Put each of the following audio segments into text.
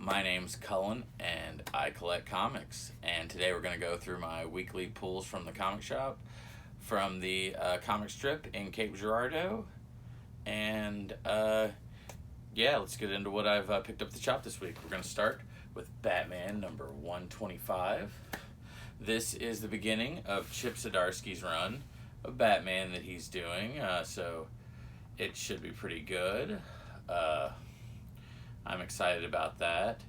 My name's Cullen, and I collect comics. And today we're going to go through my weekly pulls from the comic shop from the Comix Strip in Cape Girardeau. And yeah, let's get into what I've picked up the shop this week. We're going to start with Batman number 125. This is the beginning of Chip Zdarsky's run of Batman that he's doing, so it should be pretty good. I'm excited about that.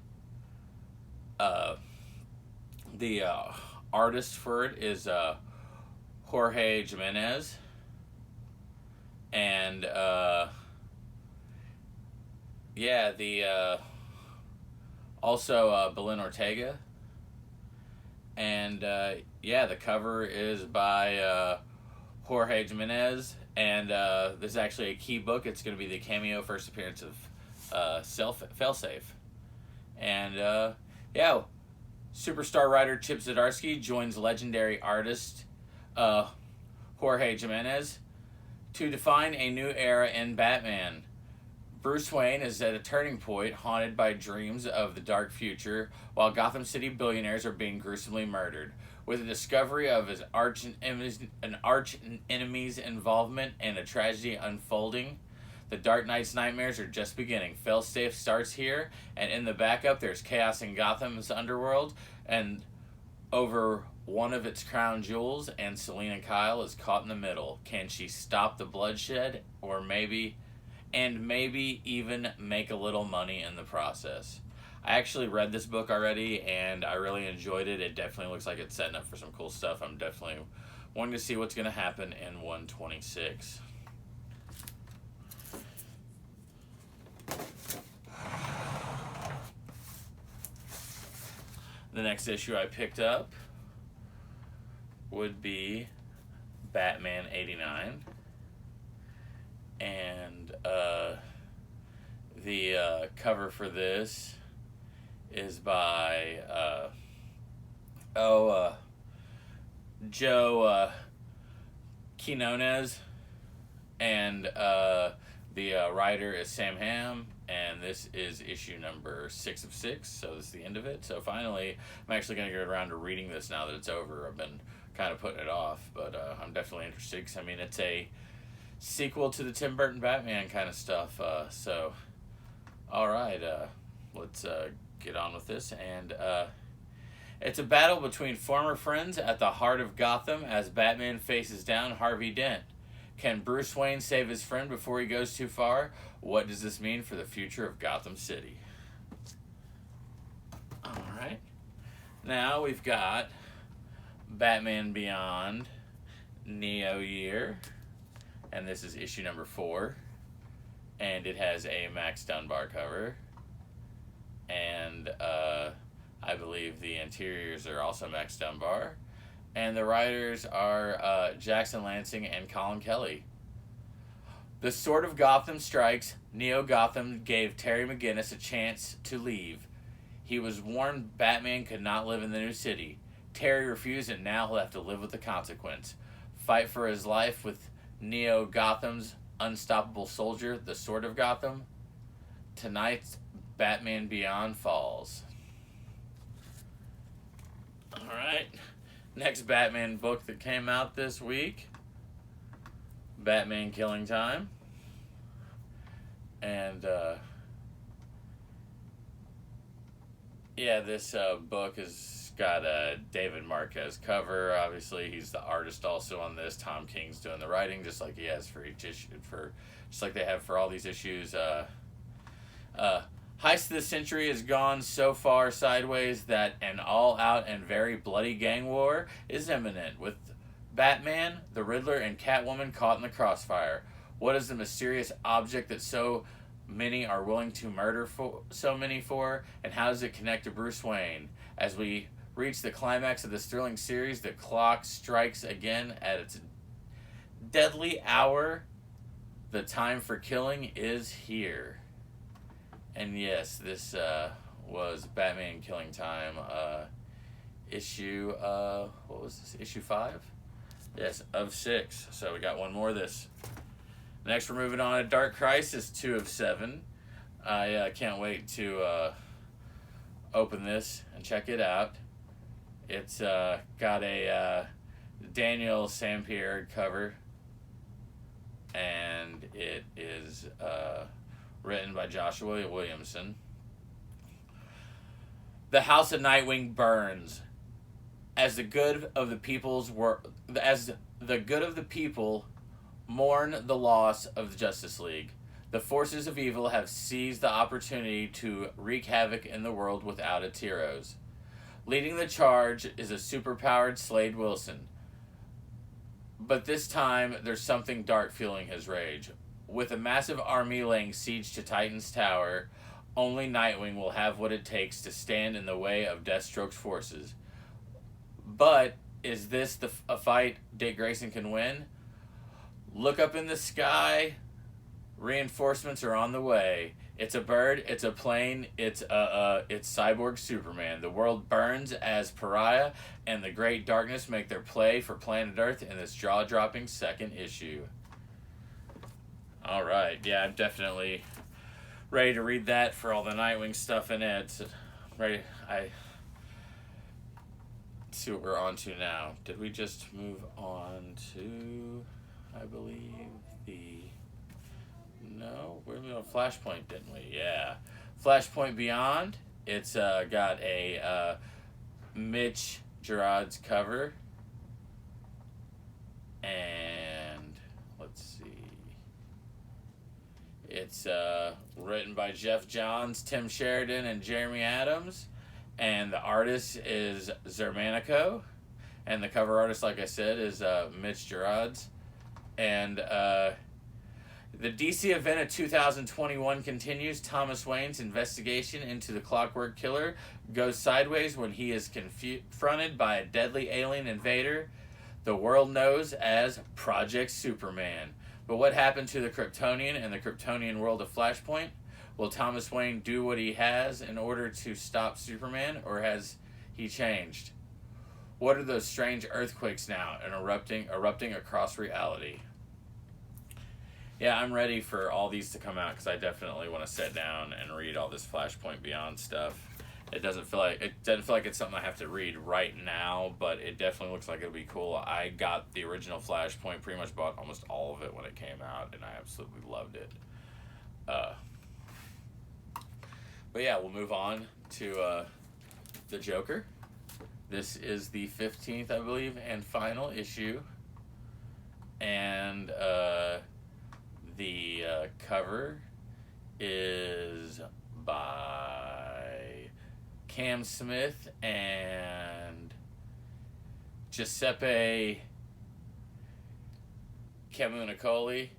The artist for it is Jorge Jimenez, and also Belen Ortega, and the cover is by Jorge Jimenez, and this is actually a key book. It's going to be the cameo first appearance of Failsafe. And superstar writer Chip Zdarsky joins legendary artist Jorge Jimenez to define a new era in Batman. Bruce Wayne is at a turning point, haunted by dreams of the dark future, while Gotham City billionaires are being gruesomely murdered. With the discovery of his arch enemy's involvement and a tragedy unfolding, the Dark Knight's nightmares are just beginning. Failsafe starts here, and in the backup, there's chaos in Gotham's underworld, and over one of its crown jewels, and Selina Kyle is caught in the middle. Can she stop the bloodshed, or maybe even make a little money in the process? I actually read this book already, and I really enjoyed it. It definitely looks like it's setting up for some cool stuff. I'm definitely wanting to see what's going to happen in 126. The next issue I picked up would be Batman 89. And the cover for this is by Joe Quinones, and the writer is Sam Hamm, and this is issue number 6 of 6, so this is the end of it. So finally, I'm actually going to get around to reading this now that it's over. I've been kind of putting it off, but I'm definitely interested, because, I mean, it's a sequel to the Tim Burton Batman kind of stuff. So, all right, let's get on with this. And it's a battle between former friends at the heart of Gotham as Batman faces down Harvey Dent. Can Bruce Wayne save his friend before he goes too far? What does this mean for the future of Gotham City? All right. Now we've got Batman Beyond Neo Year. And this is issue number 4. And it has a Max Dunbar cover. And I believe the interiors are also Max Dunbar. And the writers are Jackson Lansing and Colin Kelly. The Sword of Gotham strikes. Neo Gotham gave Terry McGinnis a chance to leave. He was warned Batman could not live in the new city. Terry refused, and now he'll have to live with the consequence. Fight for his life with Neo Gotham's unstoppable soldier, the Sword of Gotham. Tonight's Batman Beyond falls. Alright. Next Batman book that came out this week, Batman Killing Time. And this book has got a David Marquez cover. Obviously, he's the artist also on this. Tom King's doing the writing, just like he has for each issue, just like they have for all these issues. Heist of the Century has gone so far sideways that an all-out and very bloody gang war is imminent, with Batman, the Riddler, and Catwoman caught in the crossfire. What is the mysterious object that so many are willing to murder so many for, and how does it connect to Bruce Wayne? As we reach the climax of this thrilling series, the clock strikes again at its deadly hour. The time for killing is here. And yes, this was Batman Killing Time issue, what was this, issue 5? Yes, of 6. So we got one more of this. Next, we're moving on to Dark Crisis 2 of 7. I can't wait to open this and check it out. It's got a Daniel Sampierre cover, and it is written by Joshua Williamson. The House of Nightwing burns. As the good of the people mourn the loss of the Justice League, the forces of evil have seized the opportunity to wreak havoc in the world without its heroes. Leading the charge is a superpowered Slade Wilson. But this time, there's something dark fueling his rage. With a massive army laying siege to Titan's Tower, only Nightwing will have what it takes to stand in the way of Deathstroke's forces. But is this a fight Dick Grayson can win? Look up in the sky. Reinforcements are on the way. It's a bird, it's a plane, it's Cyborg Superman. The world burns as Pariah and the Great Darkness make their play for planet Earth in this jaw-dropping second issue. Alright, yeah, I'm definitely ready to read that for all the Nightwing stuff in it. Ready, see what we're on to now. Did we just move on to, I believe, no, we're moving on Flashpoint, didn't we? Yeah. Flashpoint Beyond. It's got a Mitch Gerads cover. And let's see. It's written by Jeff Johns, Tim Sheridan, and Jeremy Adams. And the artist is Zermanico. And the cover artist, like I said, is Mitch Gerads. And the DC event of 2021 continues. Thomas Wayne's investigation into the Clockwork Killer goes sideways when he is confronted by a deadly alien invader the world knows as Project Superman. But what happened to the Kryptonian and the Kryptonian world of Flashpoint? Will Thomas Wayne do what he has in order to stop Superman, or has he changed? What are those strange earthquakes now and erupting across reality? Yeah, I'm ready for all these to come out because I definitely want to sit down and read all this Flashpoint Beyond stuff. It doesn't feel like it's something I have to read right now, but it definitely looks like it'll be cool. I got the original Flashpoint, pretty much bought almost all of it when it came out, and I absolutely loved it. But yeah, we'll move on to the Joker. This is the 15th, I believe, and final issue. And the cover is by Cam Smith and Giuseppe Camunicoli.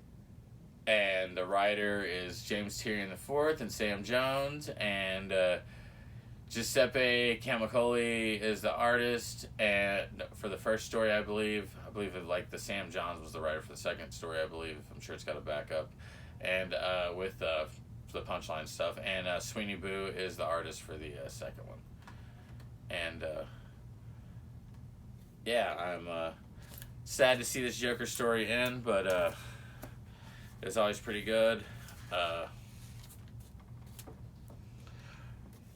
And the writer is James Tyrion IV and Sam Jones. And Giuseppe Camunicoli is the artist. And for the first story, I believe like the Sam Johns was the writer for the second story, I believe. I'm sure it's got a backup. And with the punchline stuff. And Sweeney Boo is the artist for the second one. And yeah, I'm sad to see this Joker story end, but it's always pretty good.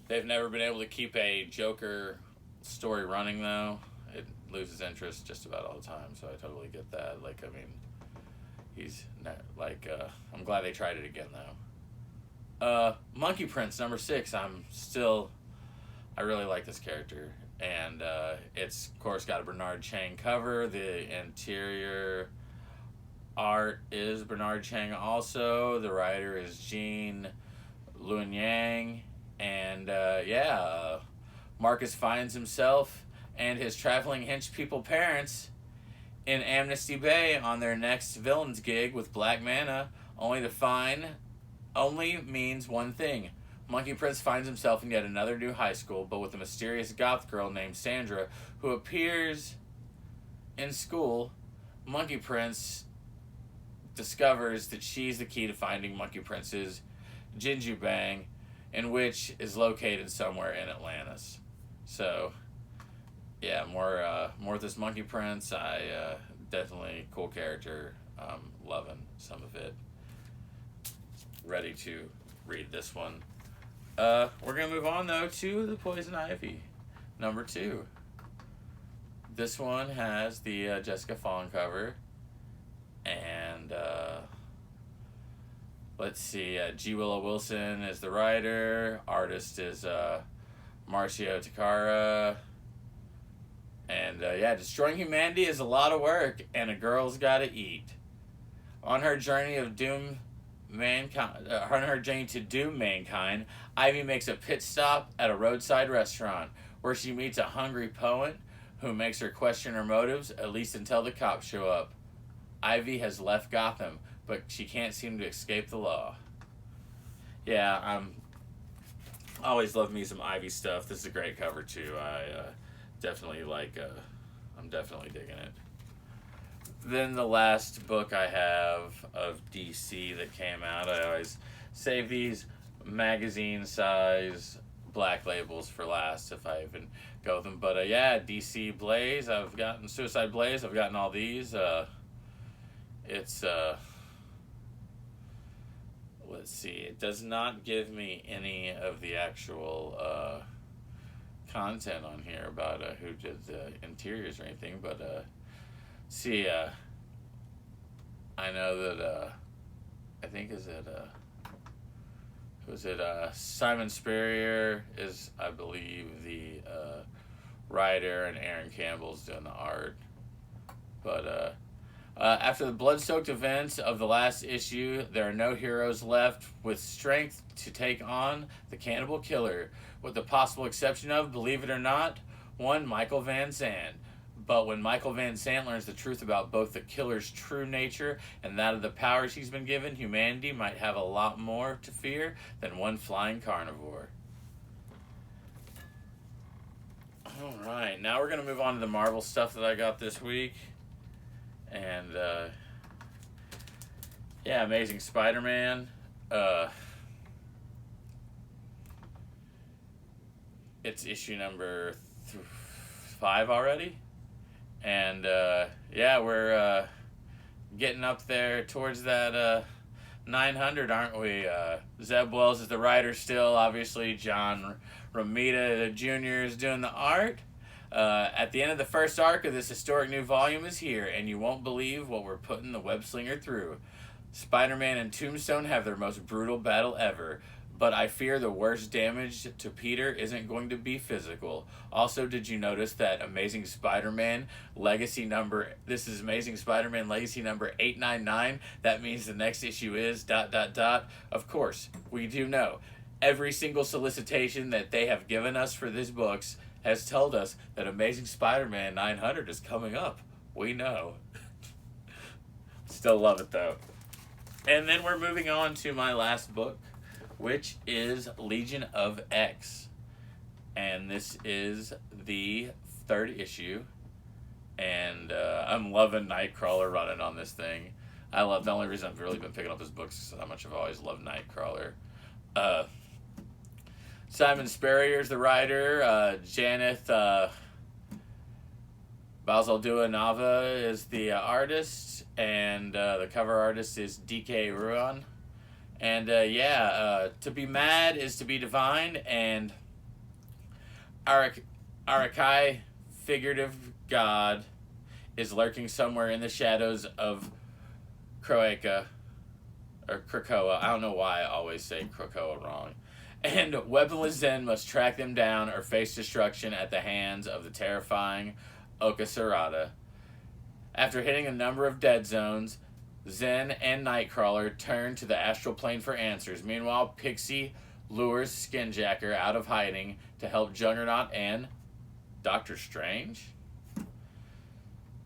They've never been able to keep a Joker story running, though. It loses interest just about all the time, so I totally get that. Like, I mean, he's not, like, I'm glad they tried it again, though. Monkey Prince, number 6. I really like this character. And it's, of course, got a Bernard Chang cover. The interior art is Bernard Chang also. The writer is Jean Luen Yang. And, Marcus finds himself and his traveling henchpeople parents in Amnesty Bay on their next villains gig with Black Manta, only means one thing. Monkey Prince finds himself in yet another new high school, but with a mysterious goth girl named Sandra, who appears in school. Monkey Prince discovers that she's the key to finding Monkey Prince's Jinju Bang, in which is located somewhere in Atlantis. So, yeah, more of this Monkey Prince. Definitely cool character. Loving some of it. Ready to read this one. We're going to move on, though, to the Poison Ivy, number 2. This one has the Jessica Fawn cover. And, let's see, G. Willow Wilson is the writer. Artist is Marcio Takara. And, yeah, destroying humanity is a lot of work, and a girl's gotta eat. On her journey of doom mankind, on her journey to doom mankind, Ivy makes a pit stop at a roadside restaurant, where she meets a hungry poet who makes her question her motives, at least until the cops show up. Ivy has left Gotham, but she can't seem to escape the law. Yeah, I always love me some Ivy stuff. This is a great cover, too. Definitely I'm definitely digging it. Then the last book I have of DC that came out, I always save these magazine size black labels for last if I even go with them. But yeah, DC Blaze, I've gotten Suicide Blaze, I've gotten all these. It's let's see, it does not give me any of the actual content on here about who did the interiors or anything, but see, I know that I think Simon Spurrier is, I believe, the writer, and Aaron Campbell's doing the art. But after the blood-soaked events of the last issue, there are no heroes left with strength to take on the cannibal killer, with the possible exception of, believe it or not, one Michael Van Zandt. But when Michael Van Zandt learns the truth about both the killer's true nature and that of the powers he's been given, humanity might have a lot more to fear than one flying carnivore. Alright, now we're going to move on to the Marvel stuff that I got this week. And, yeah, Amazing Spider-Man. It's issue number 5 already. And, yeah, we're getting up there towards that 900, aren't we? Zeb Wells is the writer still, obviously. John Romita Jr. is doing the art. At the end of the first arc of this historic new volume is here, and you won't believe what we're putting the web-slinger through. Spider-Man and Tombstone have their most brutal battle ever, but I fear the worst damage to Peter isn't going to be physical. Also, did you notice that Amazing Spider-Man Legacy number... This is Amazing Spider-Man Legacy number 899. That means the next issue is ... Of course, we do know. Every single solicitation that they have given us for these books has told us that Amazing Spider-Man 900 is coming up. We know. Still love it, though. And then we're moving on to my last book, which is Legion of X. And this is the 3rd issue. And I'm loving Nightcrawler running on this thing. I love, the only reason I've really been picking up his books is how much I've always loved Nightcrawler. Simon Spurrier's the writer. Janeth Balzaldua-Nava is the artist. And the cover artist is D.K. Ruan. And, to be mad is to be divine, and Arakai, figurative god, is lurking somewhere in the shadows of Krakoa. I don't know why I always say Krakoa wrong. And weaponless Zen must track them down or face destruction at the hands of the terrifying Okasarada. After hitting a number of dead zones, Zen and Nightcrawler turn to the astral plane for answers. Meanwhile, Pixie lures Skinjacker out of hiding to help Juggernaut and Doctor Strange.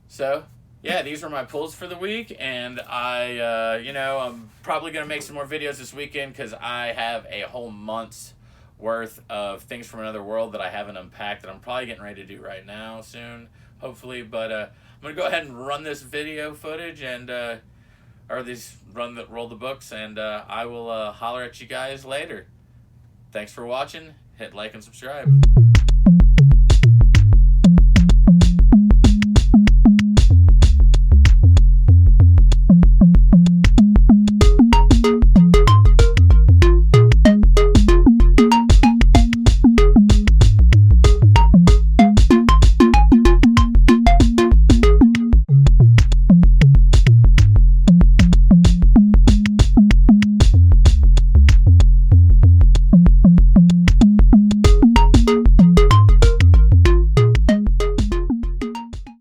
So, yeah, these were my pulls for the week, and I'm probably going to make some more videos this weekend because I have a whole month's worth of Things from Another World that I haven't unpacked that I'm probably getting ready to do right now soon, hopefully. But I'm going to go ahead and run this video footage and... roll the books, and I will holler at you guys later. Thanks for watching. Hit like and subscribe.